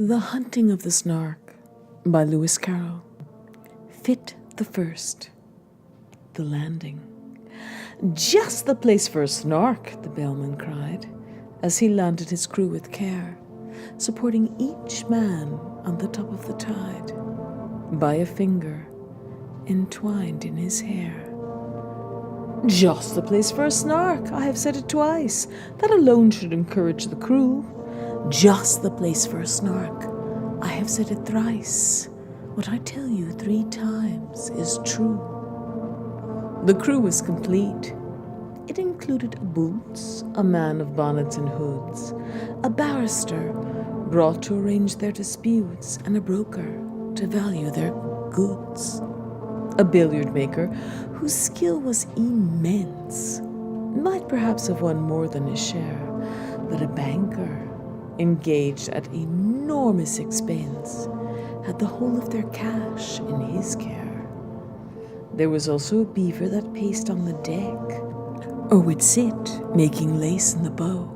The Hunting of the Snark by Lewis Carroll. Fit the First. The Landing. Just the place for a snark, the bellman cried, as he landed his crew with care, supporting each man on the top of the tide, by a finger entwined in his hair. Just the place for a snark, I have said it twice. That alone should encourage the crew. Just the place for a snark, I have said it thrice. What I tell you 3 times is true. The crew was complete. It included a boots, a man of bonnets and hoods, a barrister brought to arrange their disputes, and a broker to value their goods. A billiard maker whose skill was immense, might perhaps have won more than his share, but a banker, engaged at enormous expense, had the whole of their cash in his care. There was also a beaver that paced on the deck, or would sit making lace in the bow,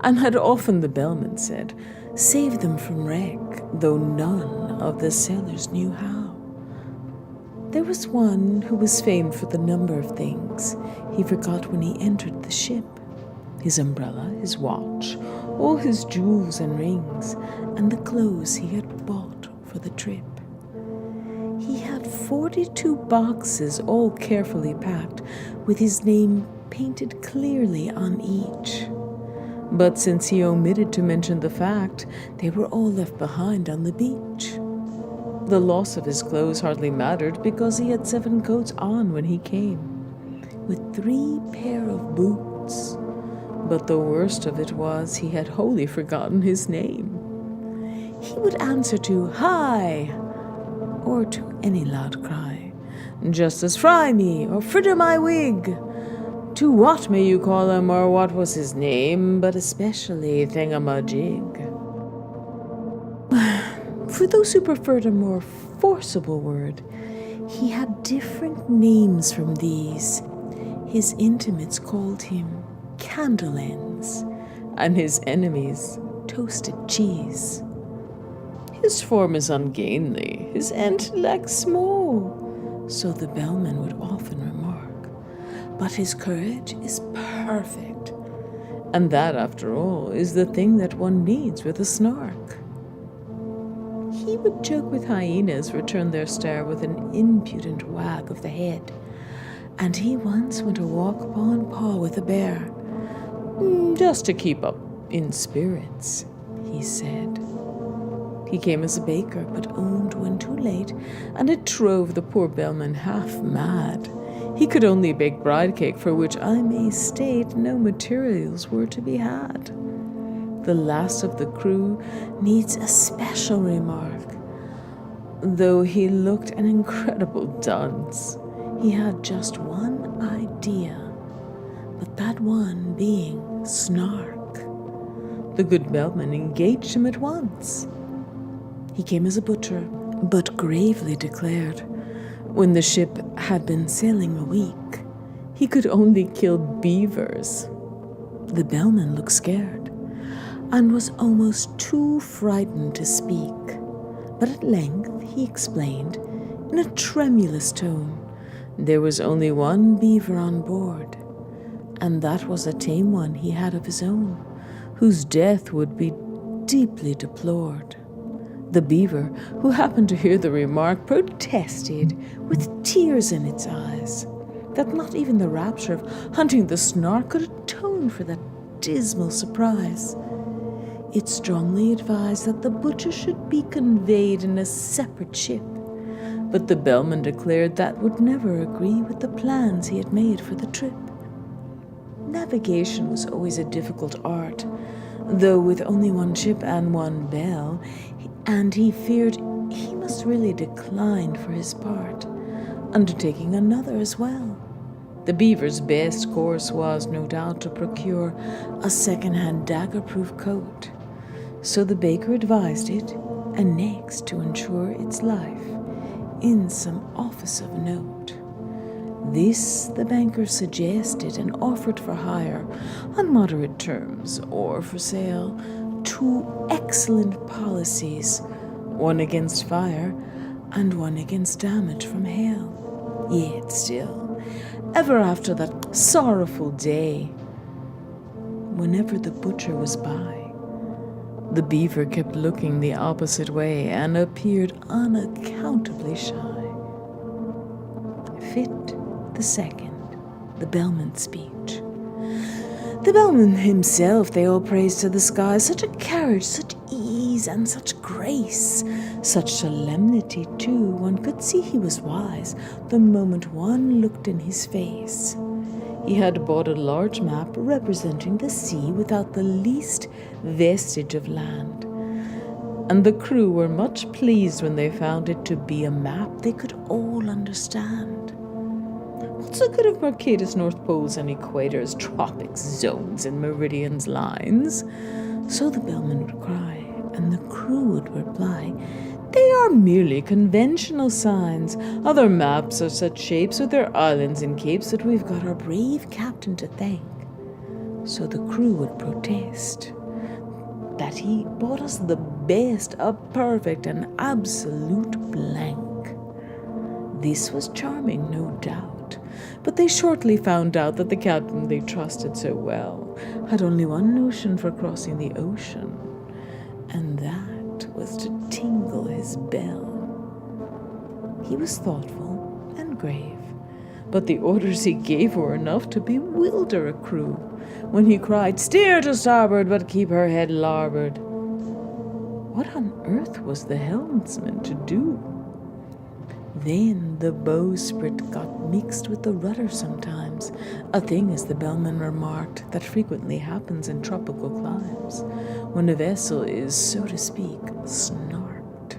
and had often, the bellman said, saved them from wreck, though none of the sailors knew how. There was one who was famed for the number of things he forgot when he entered the ship: his umbrella, his watch, all his jewels and rings, and the clothes he had bought for the trip. He had 42 boxes, all carefully packed, with his name painted clearly on each. But since he omitted to mention the fact, they were all left behind on the beach. The loss of his clothes hardly mattered, because he had 7 coats on when he came, with 3 pair of boots. But the worst of it was he had wholly forgotten his name. He would answer to "Hi!" or to any loud cry, just as "Fry me!" or "Fritter my wig!" to "What may you call him?" or "What was his name?" but especially "Thingamajig." For those who preferred a more forcible word, he had different names from these. His intimates called him Candle Ends, and his enemies Toasted Cheese. His form is ungainly, his intellect small, so the bellman would often remark, but his courage is perfect, and that, after all, is the thing that one needs with a snark. He would joke with hyenas, return their stare with an impudent wag of the head, and he once went a walk paw in paw with a bear, just to keep up in spirits, he said. He came as a baker, but owned when too late, and it drove the poor bellman half mad. He could only bake bride cake, for which I may state no materials were to be had. The last of the crew needs a special remark. Though he looked an incredible dunce, he had just one idea, but that one being Snark. The good bellman engaged him at once. He came as a butcher, but gravely declared, when the ship had been sailing a week, he could only kill beavers. The bellman looked scared, and was almost too frightened to speak, but at length he explained, in a tremulous tone, there was only one beaver on board, and that was a tame one he had of his own, whose death would be deeply deplored. The beaver, who happened to hear the remark, protested, with tears in its eyes, that not even the rapture of hunting the snark could atone for that dismal surprise. It strongly advised that the butcher should be conveyed in a separate ship, but the bellman declared that would never agree with the plans he had made for the trip. Navigation was always a difficult art, though with only one ship and one bell, and he feared he must really decline for his part, undertaking another as well. The beaver's best course was, no doubt, to procure a second-hand dagger-proof coat. So the baker advised it, and next to ensure its life in some office of note. This the banker suggested and offered for hire on moderate terms, or for sale two excellent policies, one against fire and one against damage from hail. Yet still, ever after that sorrowful day, whenever the butcher was by, the beaver kept looking the opposite way and appeared unaccountably shy. Fit the second, the Bellman Speech. The bellman himself they all praised to the skies, such a carriage, such ease and such grace, such solemnity too, one could see he was wise the moment one looked in his face. He had bought a large map representing the sea without the least vestige of land, and the crew were much pleased when they found it to be a map they could all understand. What's the good of Mercatus, North Poles and Equators, tropics, zones, and meridians, lines? So the bellman would cry, and the crew would reply, they are merely conventional signs. Other maps are such shapes with their islands and capes that we've got our brave captain to thank. So the crew would protest that he bought us the best, a perfect and absolute blank. This was charming, no doubt, but they shortly found out that the captain they trusted so well had only one notion for crossing the ocean, and that was to tingle his bell. He was thoughtful and grave, but the orders he gave were enough to bewilder a crew when he cried, steer to starboard, but keep her head larboard. What on earth was the helmsman to do? Then the bowsprit got mixed with the rudder sometimes, a thing, as the bellman remarked, that frequently happens in tropical climes, when a vessel is, so to speak, snarked.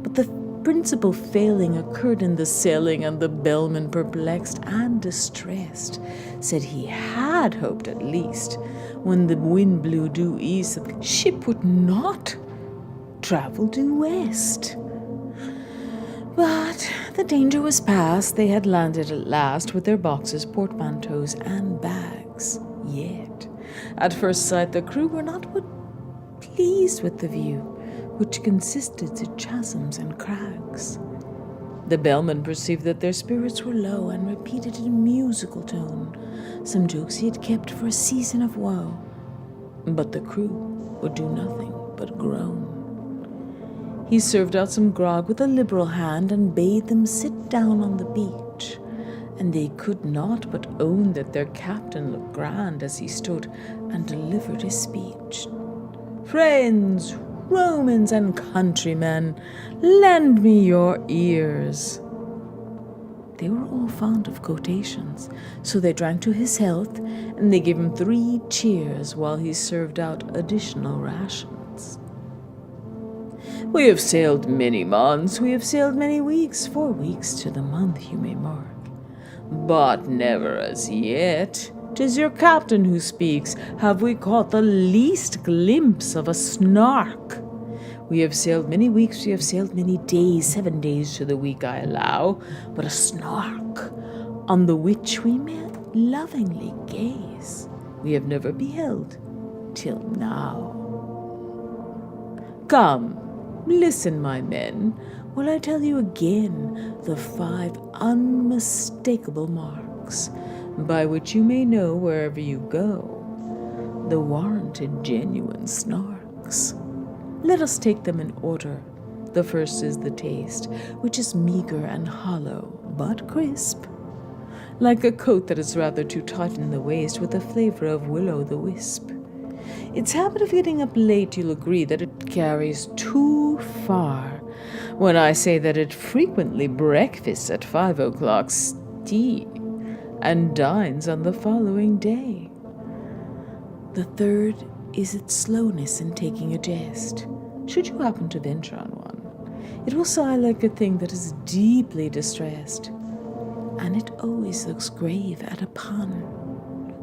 But the principal failing occurred in the sailing, and the bellman, perplexed and distressed, said he had hoped at least, when the wind blew due east, that the ship would not travel due west. But the danger was past. They had landed at last with their boxes, portmanteaus, and bags. Yet, at first sight, the crew were not pleased with the view, which consisted of chasms and crags. The bellman perceived that their spirits were low, and repeated in a musical tone some jokes he had kept for a season of woe. But the crew would do nothing but groan. He served out some grog with a liberal hand, and bade them sit down on the beach, and they could not but own that their captain looked grand as he stood and delivered his speech. Friends, Romans, and countrymen, lend me your ears. They were all fond of quotations, so they drank to his health, and they gave him 3 cheers while he served out additional rations. We have sailed many months, we have sailed many weeks, 4 weeks to the month you may mark. But never as yet, 'tis your captain who speaks, have we caught the least glimpse of a Snark. We have sailed many weeks, we have sailed many days, 7 days to the week I allow, but a Snark, on the which we may lovingly gaze, we have never beheld till now. Come, listen, my men, while I tell you again the 5 unmistakable marks by which you may know wherever you go the warranted genuine Snarks. Let us take them in order. The first is the taste, which is meager and hollow, but crisp, like a coat that is rather too tight in the waist, with a flavor of will-o'-the-wisp. Its habit of getting up late, you'll agree that it carries too far when I say that it frequently breakfasts at 5 o'clock tea and dines on the following day. The third is its slowness in taking a jest. Should you happen to venture on one, it will sigh like a thing that is deeply distressed, and it always looks grave at a pun.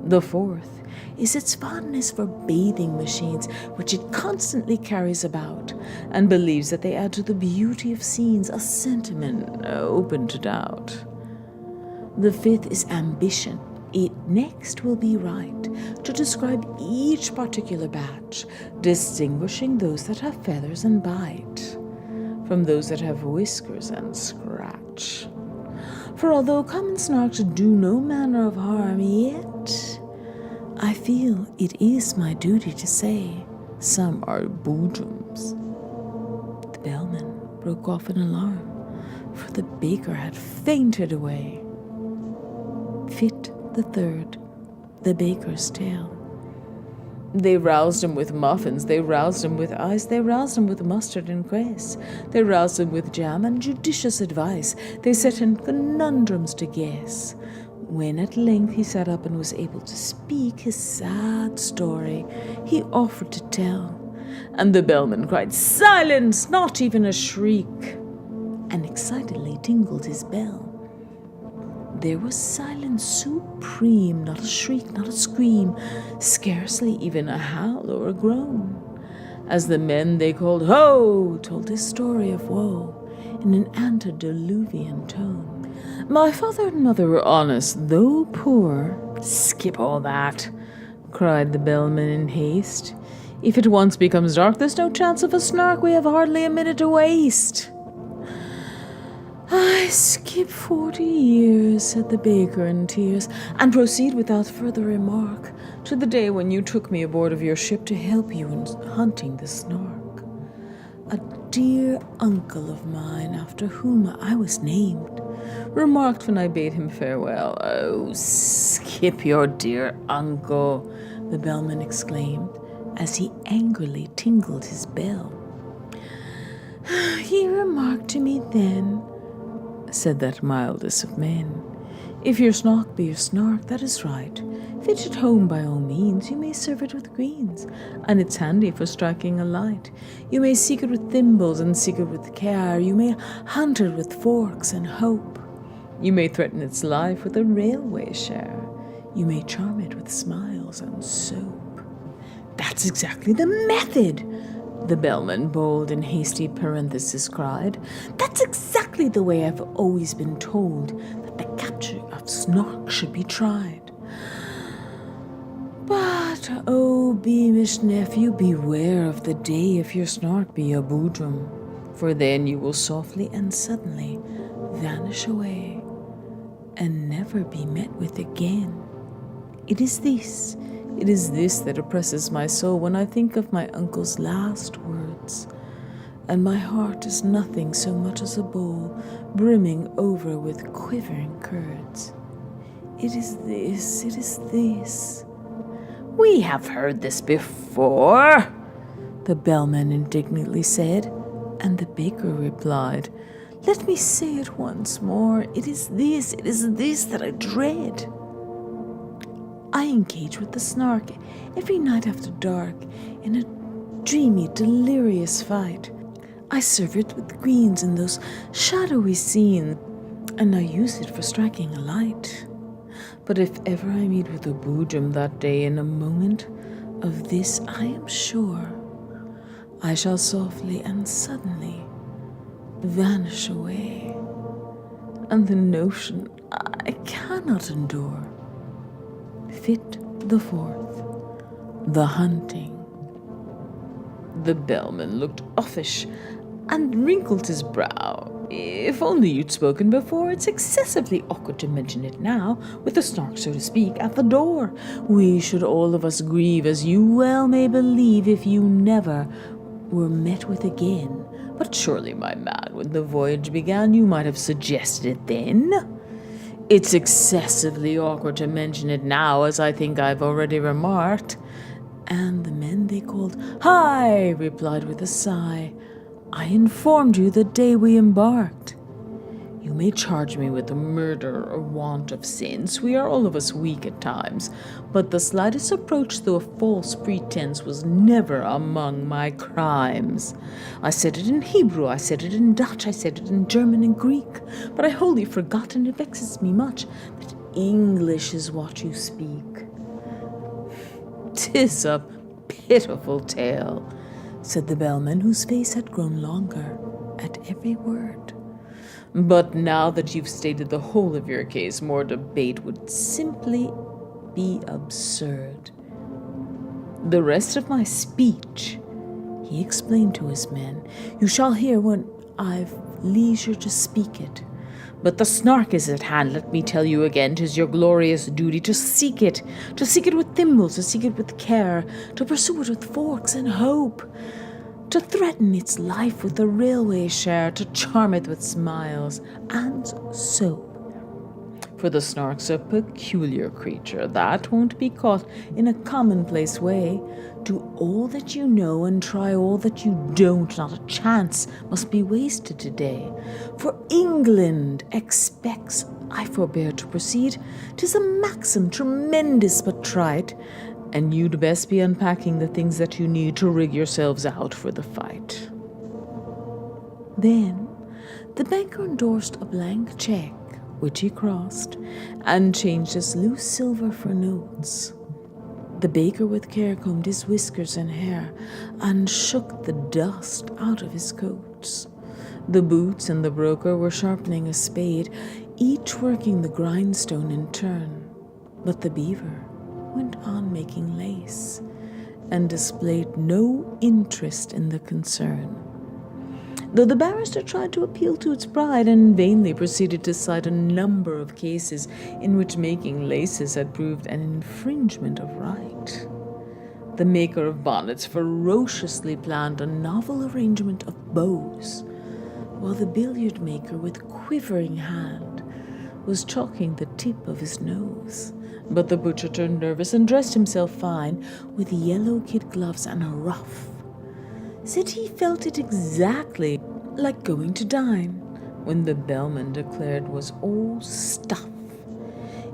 The fourth is its fondness for bathing machines, which it constantly carries about, and believes that they add to the beauty of scenes, a sentiment open to doubt. The fifth is ambition, It next will be right to describe each particular batch, distinguishing those that have feathers and bite from those that have whiskers and scratch. For although common snarks do no manner of harm, yet I feel it is my duty to say some are boojums. The bellman broke off in alarm, for the baker had fainted away. Ch3 The Bakers Tale. They roused him with muffins, they roused him with ice, they roused him with mustard and cress, they roused him with jam and judicious advice, they set him conundrums to guess. When at length he sat up and was able to speak his sad story, he offered to tell, and the bellman cried, "Silence, not even a shriek," and excitedly tingled his bell. There was silence supreme, not a shriek, not a scream, scarcely even a howl or a groan, as the men they called "Ho!" told his story of woe in an antediluvian tone. My father and mother were honest, though poor. Skip all that, cried the bellman in haste. If it once becomes dark, there's no chance of a snark. We have hardly a minute to waste. I skip 40 years, said the baker in tears, and proceed without further remark to the day when you took me aboard of your ship to help you in hunting the Snark. A dear uncle of mine, after whom I was named, remarked when I bade him farewell, "Oh, skip your dear uncle," the bellman exclaimed, as he angrily tingled his bell. He remarked to me then, said that mildest of men, "If your snark be your snark, that is right. Fetch it home by all means. You may serve it with greens, and it's handy for striking a light. You may seek it with thimbles and seek it with care. You may hunt it with forks and hope. You may threaten its life with a railway share. You may charm it with smiles and soap." "That's exactly the method," the bellman, bold in hasty parenthesis, cried. "That's exactly the way I've always been told that the capture of Snark should be tried. But, oh, beamish nephew, beware of the day if your Snark be a boodrum, for then you will softly and suddenly vanish away and never be met with again. It is this that oppresses my soul when I think of my uncle's last words, and my heart is nothing so much as a bowl brimming over with quivering curds. It is this. "We have heard this before," the bellman indignantly said, and the baker replied, "Let me say it once more. It is this that I dread. I engage with the Snark every night after dark in a dreamy, delirious fight. I serve it with greens in those shadowy scenes, and I use it for striking a light. But if ever I meet with a boojum that day in a moment of this, I am sure I shall softly and suddenly vanish away, and the notion I cannot endure." Ch4 The Hunting. The bellman looked offish and wrinkled his brow. "If only you'd spoken before. It's excessively awkward to mention it now, with the Snark, so to speak, at the door. We should all of us grieve, as you well may believe, if you never were met with again. But surely, my man, when the voyage began, you might have suggested it then. It's excessively awkward to mention it now, as I think I've already remarked." And the men they called "Hi!" replied with a sigh, "I informed you the day we embarked. You may charge me with murder or want of sense. We are all of us weak at times, but the slightest approach to a false pretense was never among my crimes. I said it in Hebrew, I said it in Dutch, I said it in German and Greek, but I wholly forgot, and it vexes me much, that English is what you speak." "'Tis a pitiful tale," said the bellman, whose face had grown longer at every word. But now that you've stated the whole of your case, more debate would simply be absurd. The rest of my speech, he explained to his men, you shall hear when I've leisure to speak it. But the Snark is at hand, let me tell you again, 'tis your glorious duty to seek it with thimbles, to seek it with care, to pursue it with forks and hope, to threaten its life with a railway share, to charm it with smiles and soap. For the Snark's a peculiar creature that won't be caught in a commonplace way. Do all that you know and try all that you don't. Not a chance must be wasted today. For England expects, I forbear to proceed. 'Tis a maxim tremendous but trite, and you'd best be unpacking the things that you need to rig yourselves out for the fight. Then the banker endorsed a blank check, which he crossed, and changed his loose silver for notes. The baker with care combed his whiskers and hair, and shook the dust out of his coats. The boots and the broker were sharpening a spade, each working the grindstone in turn. But the beaver went on making lace, and displayed no interest in the concern, though the barrister tried to appeal to its pride and vainly proceeded to cite a number of cases in which making laces had proved an infringement of right. The maker of bonnets ferociously planned a novel arrangement of bows, while the billiard maker with quivering hand was chalking the tip of his nose. But the butcher turned nervous and dressed himself fine, with yellow kid gloves and a ruff. Said he felt it exactly like going to dine, when the bellman declared was all stuff.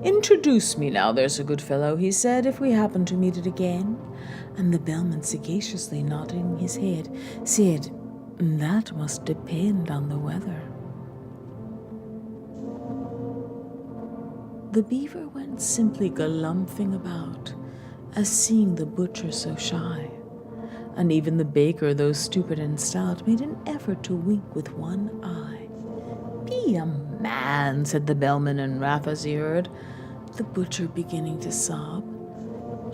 Introduce me now, there's a good fellow, he said, if we happen to meet it again. And the bellman, sagaciously nodding his head, said, that must depend on the weather. The beaver went simply galumphing about, as seeing the butcher so shy, and even the baker, though stupid and stout, made an effort to wink with one eye. Be a man, said the bellman in wrath as he heard the butcher beginning to sob.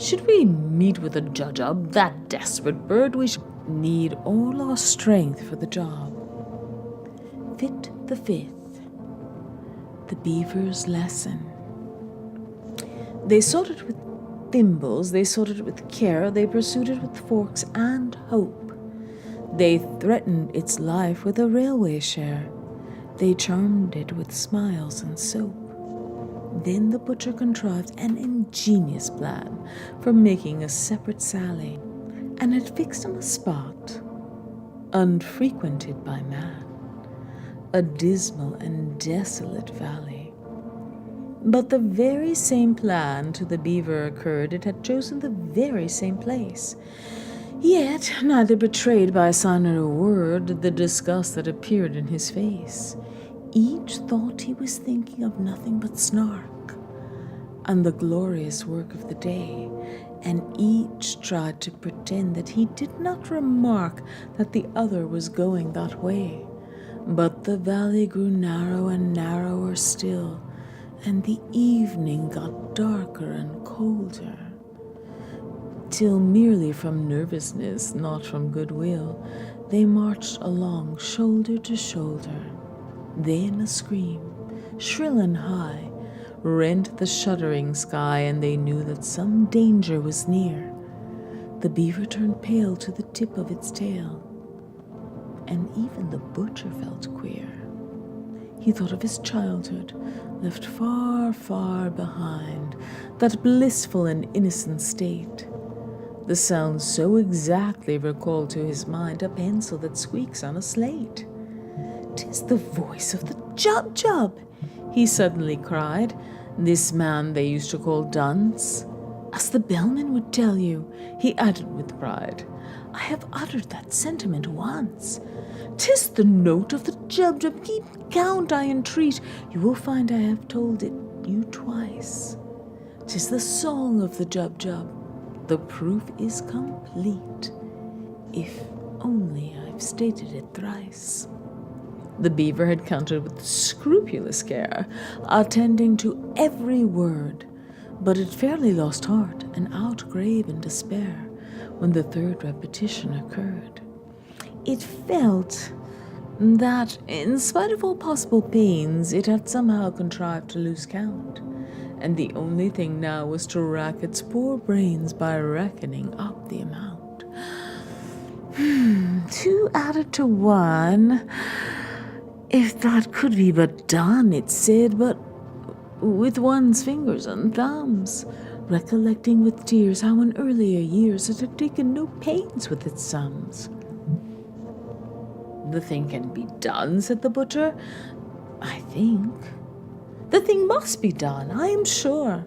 Should we meet with a jujub, that desperate bird, we should need all our strength for the job. Fit the fifth, the beaver's lesson. They sought it with thimbles, they sought it with care, they pursued it with forks and hope. They threatened its life with a railway share, they charmed it with smiles and soap. Then the butcher contrived an ingenious plan for making a separate sally, and had fixed on a spot unfrequented by man, a dismal and desolate valley. But the very same plan to the beaver occurred. It had chosen the very same place. Yet, neither betrayed by a sign or a word the disgust that appeared in his face. Each thought he was thinking of nothing but Snark and the glorious work of the day, and each tried to pretend that he did not remark that the other was going that way. But the valley grew narrow and narrower still, and the evening got darker and colder, till merely from nervousness, not from goodwill, they marched along shoulder to shoulder. Then a scream, shrill and high, rent the shuddering sky, and they knew that some danger was near. The beaver turned pale to the tip of its tail, and even the butcher felt queer. He thought of his childhood, left far, far behind, that blissful and innocent state. The sound so exactly recalled to his mind a pencil that squeaks on a slate. "'Tis the voice of the Jub-Jub," he suddenly cried. "This man they used to call Dunce. As the bellman would tell you," he added with pride, "I have uttered that sentiment once. 'Tis the note of the Jub-Jub. Keep count, I entreat. You will find I have told it you twice. 'Tis the song of the Jub-Jub. The proof is complete, if only I've stated it thrice." The beaver had counted with scrupulous care, attending to every word, but it fairly lost heart and outgrave in despair when the third repetition occurred. It felt that, in spite of all possible pains, it had somehow contrived to lose count, and the only thing now was to rack its poor brains by reckoning up the amount. 2 added to 1. If that could be but done, it said, but with one's fingers and thumbs, recollecting with tears how in earlier years it had taken no pains with its sums. The thing can be done, said the butcher. I think. The thing must be done, I am sure.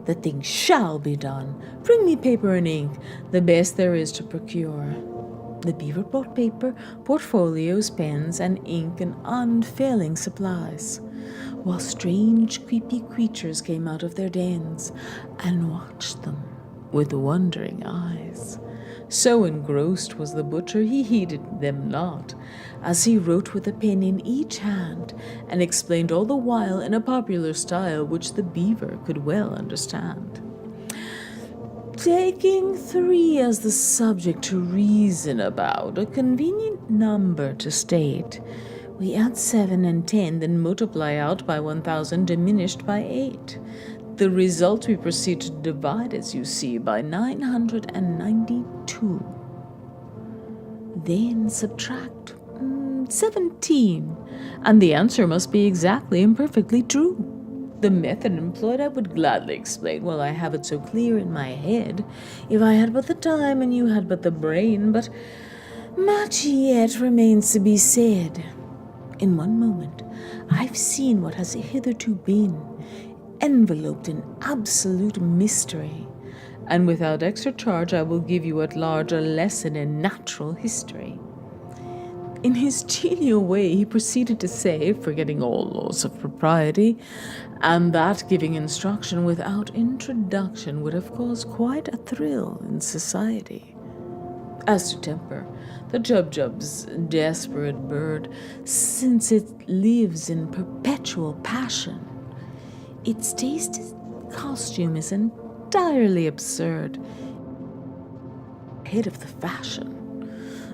The thing shall be done. Bring me paper and ink, the best there is to procure. The beaver brought paper, portfolios, pens, and ink in unfailing supplies, while strange, creepy creatures came out of their dens and watched them with wondering eyes. So engrossed was the butcher he heeded them not, as he wrote with a pen in each hand and explained all the while in a popular style which the beaver could well understand. Taking 3 as the subject to reason about, a convenient number to state, we add 7 and 10, then multiply out by 1,000 diminished by 8. The result we proceed to divide, as you see, by 992. Then subtract 17, and the answer must be exactly and perfectly true. The method employed I would gladly explain while I have it so clear in my head, if I had but the time and you had but the brain, but much yet remains to be said. In one moment, I've seen what has hitherto been, enveloped in absolute mystery, and without extra charge I will give you at large a lesson in natural history. In his genial way, he proceeded to say, forgetting all laws of propriety, and that giving instruction without introduction would have caused quite a thrill in society. As to temper, the Jubjub's desperate bird, since it lives in perpetual passion. Its taste costume is entirely absurd, ahead of the fashion.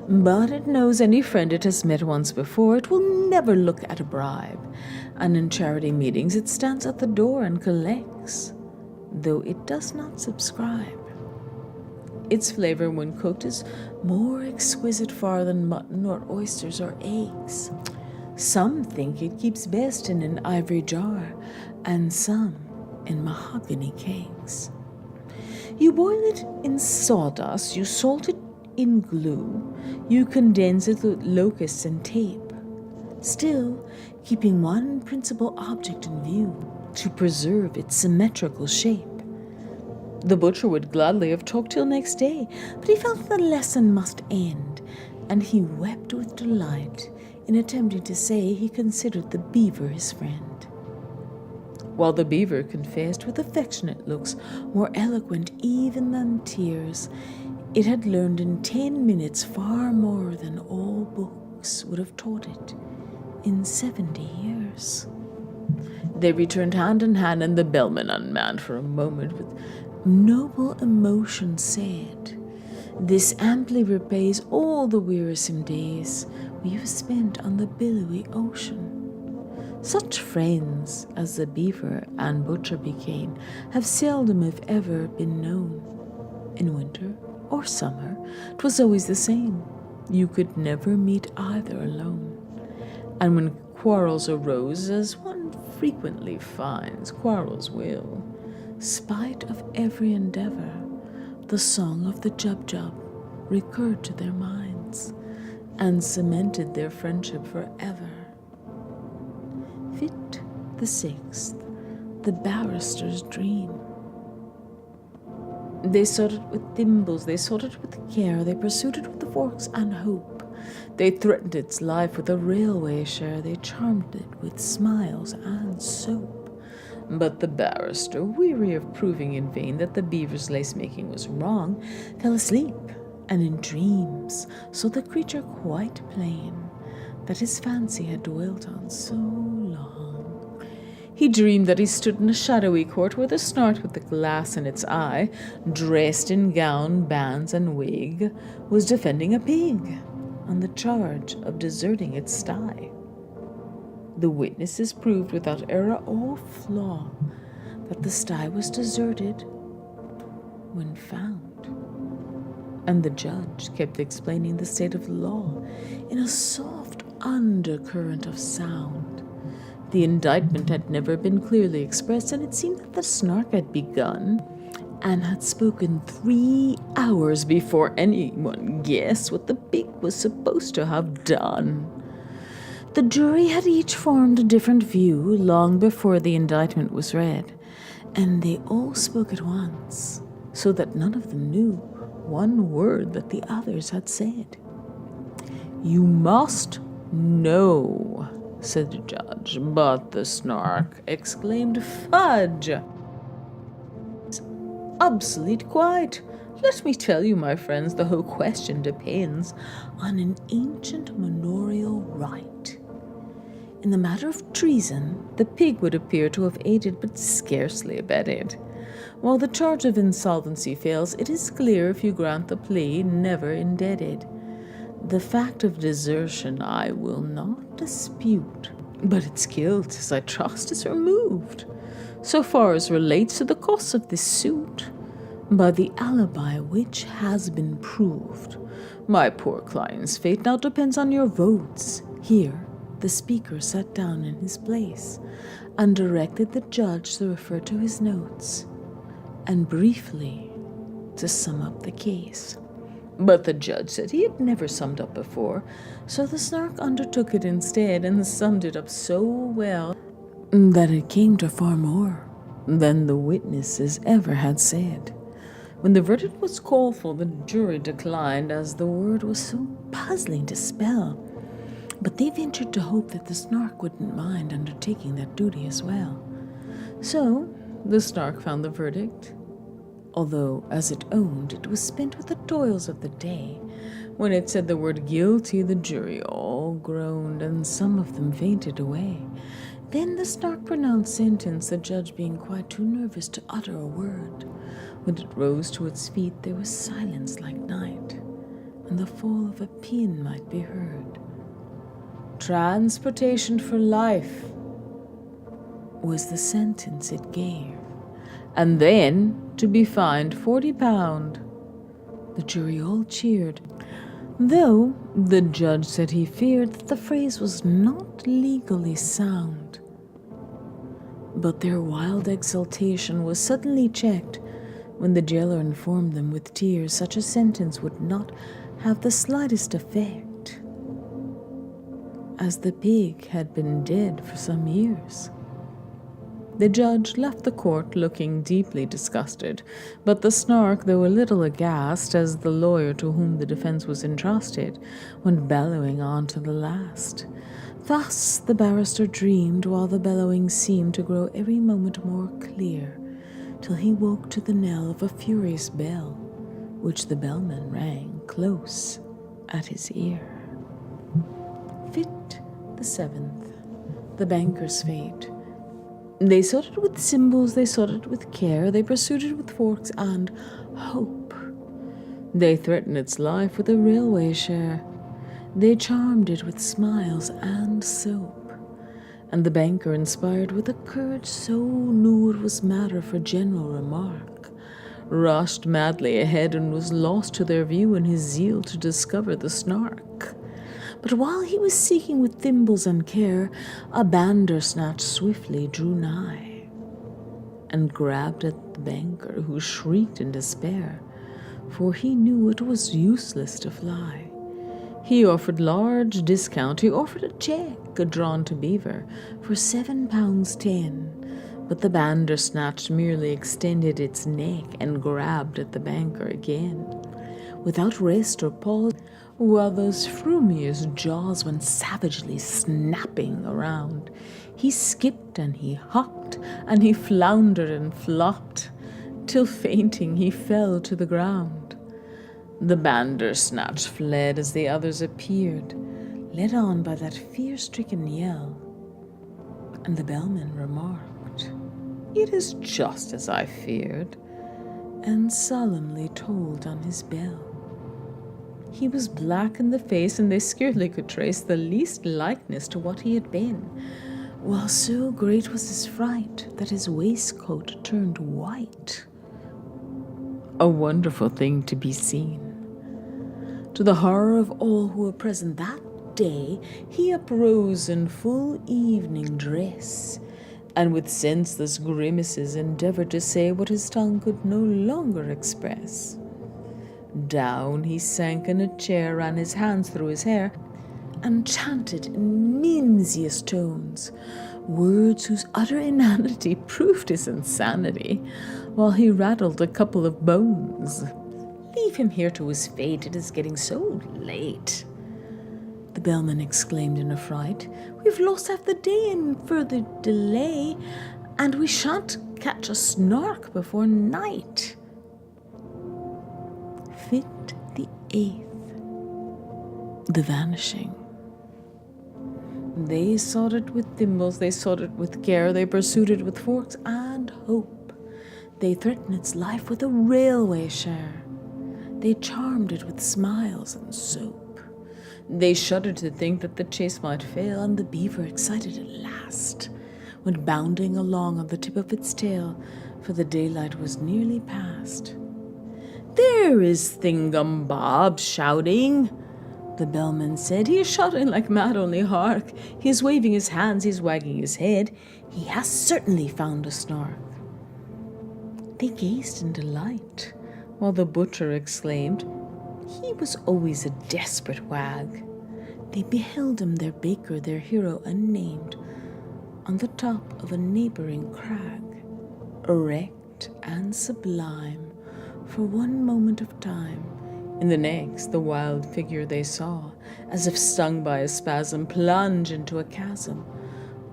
But it knows any friend it has met once before. It will never look at a bribe, and in charity meetings it stands at the door and collects, though it does not subscribe. Its flavor when cooked is more exquisite far than mutton or oysters or eggs. Some think it keeps best in an ivory jar, and some in mahogany kegs. You boil it in sawdust, you salt it in glue, you condense it with locusts and tape, still keeping one principal object in view, to preserve its symmetrical shape. The butcher would gladly have talked till next day, but he felt the lesson must end, and he wept with delight in attempting to say he considered the beaver his friend, while the beaver confessed with affectionate looks more eloquent even than tears, it had learned in 10 minutes far more than all books would have taught it in 70 years. They returned hand in hand, and the bellman, unmanned for a moment, with noble emotion said, "This amply repays all the wearisome days we have spent on the billowy ocean." Such friends as the beaver and butcher became have seldom, if ever, been known. In winter or summer, 'twas always the same. You could never meet either alone. And when quarrels arose, as one frequently finds quarrels will, spite of every endeavor, the song of the Jubjub recurred to their minds and cemented their friendship forever. Fit the Ch6 The Barristers Dream. They sought it with thimbles, they sought it with care, they pursued it with the forks and hope. They threatened its life with a railway share, they charmed it with smiles and soap. But the barrister, weary of proving in vain that the beaver's lace-making was wrong, fell asleep, and in dreams saw the creature quite plain, that his fancy had dwelt on so long. He dreamed that he stood in a shadowy court where the Snark with the glass in its eye, dressed in gown, bands, and wig, was defending a pig on the charge of deserting its sty. The witnesses proved without error or flaw that the sty was deserted when found. And the judge kept explaining the state of the law in a soft undercurrent of sound. The indictment had never been clearly expressed, and it seemed that the Snark had begun and had spoken 3 hours before anyone guessed what the pig was supposed to have done. The jury had each formed a different view long before the indictment was read, and they all spoke at once, so that none of them knew one word that the others had said. "You must know," said the judge, but the Snark exclaimed, "Fudge! It's obsolete quite. Let me tell you, my friends, the whole question depends on an ancient manorial right. In the matter of treason, the pig would appear to have aided but scarcely abetted. While the charge of insolvency fails, it is clear, if you grant the plea, never indebted. The fact of desertion I will not dispute, but its guilt, as I trust, is removed, so far as relates to the costs of this suit, by the alibi which has been proved. My poor client's fate now depends on your votes." Here the speaker sat down in his place and directed the judge to refer to his notes and briefly to sum up the case. But the judge said he had never summed up before, so the Snark undertook it instead and summed it up so well that it came to far more than the witnesses ever had said. When the verdict was called for, the jury declined, as the word was so puzzling to spell, but they ventured to hope that the Snark wouldn't mind undertaking that duty as well. So the Snark found the verdict, although, as it owned, it was spent with the toils of the day. When it said the word guilty, the jury all groaned, and some of them fainted away. Then the Snark pronounced sentence, the judge being quite too nervous to utter a word. When it rose to its feet, there was silence like night, and the fall of a pin might be heard. "Transportation for life," was the sentence it gave, "and then to be fined £40. The jury all cheered, though the judge said he feared that the phrase was not legally sound. But their wild exultation was suddenly checked when the jailer informed them with tears such a sentence would not have the slightest effect, as the pig had been dead for some years. The judge left the court looking deeply disgusted, but the Snark, though a little aghast, as the lawyer to whom the defense was entrusted, went bellowing on to the last. Thus the barrister dreamed, while the bellowing seemed to grow every moment more clear, till he woke to the knell of a furious bell, which the bellman rang close at his ear. Fit the 7th, the Banker's Fate. They sought it with symbols, they sought it with care, they pursued it with forks and hope. They threatened its life with a railway share. They charmed it with smiles and soap. And the banker, inspired with a courage so new it was matter for general remark, rushed madly ahead and was lost to their view in his zeal to discover the Snark. But while he was seeking with thimbles and care, a bandersnatch swiftly drew nigh and grabbed at the banker, who shrieked in despair, for he knew it was useless to fly. He offered large discount. He offered a check drawn to beaver for £7.10, but the bandersnatch merely extended its neck and grabbed at the banker again, without rest or pause, while those frumious jaws went savagely snapping around. He skipped and he hopped and he floundered and flopped, till fainting he fell to the ground. The bandersnatch fled as the others appeared, led on by that fear-stricken yell, and the bellman remarked, "It is just as I feared," and solemnly tolled on his bell. He was black in the face, and they scarcely could trace the least likeness to what he had been, while so great was his fright that his waistcoat turned white. A wonderful thing to be seen. To the horror of all who were present that day, he uprose in full evening dress, and with senseless grimaces endeavored to say what his tongue could no longer express. Down he sank in a chair, ran his hands through his hair, and chanted in mimsiest tones words whose utter inanity proved his insanity, while he rattled a couple of bones. "Leave him here to his fate, it is getting so late," the bellman exclaimed in a fright. "We've lost half the day in further delay, and we shan't catch a Snark before night." Ch8 The Vanishing. They sought it with thimbles, they sought it with care, they pursued it with forks and hope. They threatened its life with a railway share. They charmed it with smiles and soap. They shuddered to think that the chase might fail, and the beaver, excited at last, went bounding along on the tip of its tail, for the daylight was nearly past. "There is Thingumbob shouting," the bellman said. "He is shouting like mad, only hark! He is waving his hands, he is wagging his head. He has certainly found a Snark." They gazed in delight, while the butcher exclaimed, "He was always a desperate wag." They beheld him, their baker, their hero unnamed, on the top of a neighboring crag, erect and sublime for one moment of time. In the next, the wild figure they saw, as if stung by a spasm, plunge into a chasm,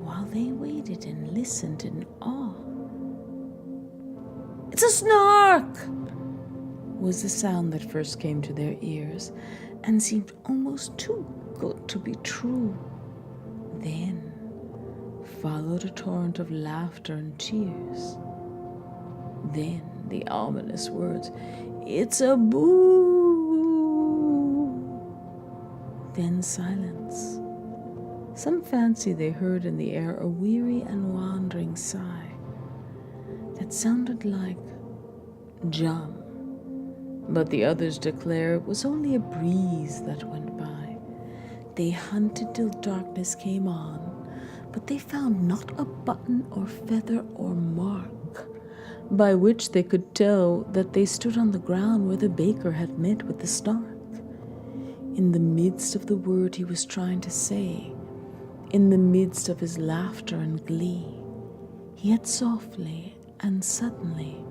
while they waited and listened in awe. "It's a Snark!" was the sound that first came to their ears, and seemed almost too good to be true. Then followed a torrent of laughter and cheers. Then the ominous words, "It's a boo!" Then silence. Some fancy they heard in the air a weary and wandering sigh that sounded like "Jum," but the others declare it was only a breeze that went by. They hunted till darkness came on, but they found not a button or feather or mark by which they could tell that they stood on the ground where the baker had met with the Snark. In the midst of the word he was trying to say, in the midst of his laughter and glee, he had softly and suddenly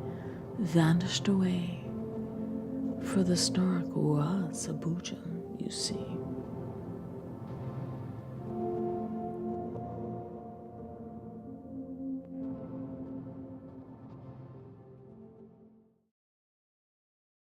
vanished away. For the Snark was a boojum, you see.